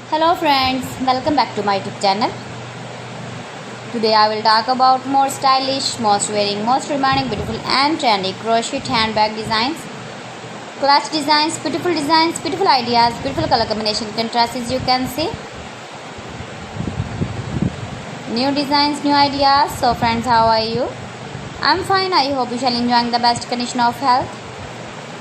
Hello friends, welcome back to my YouTube channel. Today I will talk about more stylish, most wearing, most demanding, beautiful and trendy crochet handbag designs, clutch designs, beautiful ideas, beautiful color combination contrasts as you can see. New designs, new ideas. So friends, how are you? I'm fine. I hope you shall enjoying the best condition of health.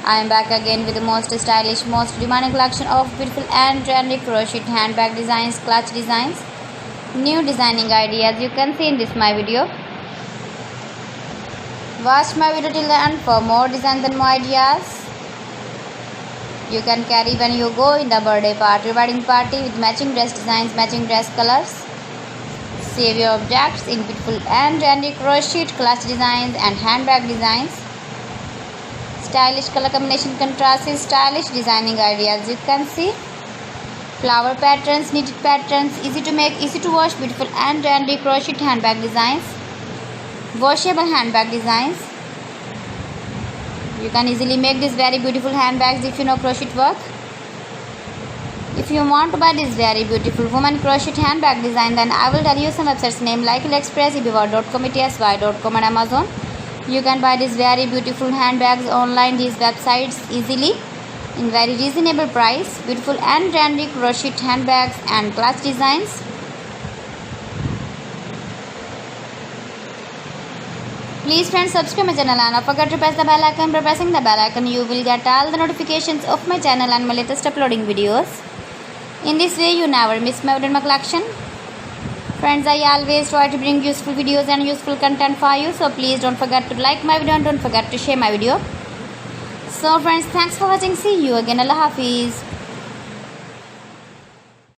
I am back again with the most stylish, most demanding collection of beautiful and trendy crochet handbag designs, clutch designs, new designing ideas you can see in this my video. Watch my video till the end for more designs and more ideas. You can carry when you go in the birthday party, wedding party with matching dress designs, matching dress colors. Save your objects in beautiful and trendy crochet clutch designs and handbag designs. Stylish color combination contrasts, stylish designing ideas you can see. Flower patterns, knitted patterns, easy to make, easy to wash, beautiful and trendy crochet handbag designs, washable handbag designs. You can easily make these very beautiful handbags if you know crochet work. If you want to buy this very beautiful woman crochet handbag design, then I will tell you some websites name like AliExpress, eBay.com, etsy.com and Amazon. You can buy these very beautiful handbags online, these websites easily in very reasonable price. Beautiful and trendy crochet handbags and clutch designs. Please friends, subscribe my channel and don't forget to press the bell icon. By pressing the bell icon you will get all the notifications of my channel and my latest uploading videos. In this way you never miss my collection. Friends, I always try to bring useful videos and useful content for you. So please don't forget to like my video and don't forget to share my video. So friends, thanks for watching. See you again. Allah Hafiz.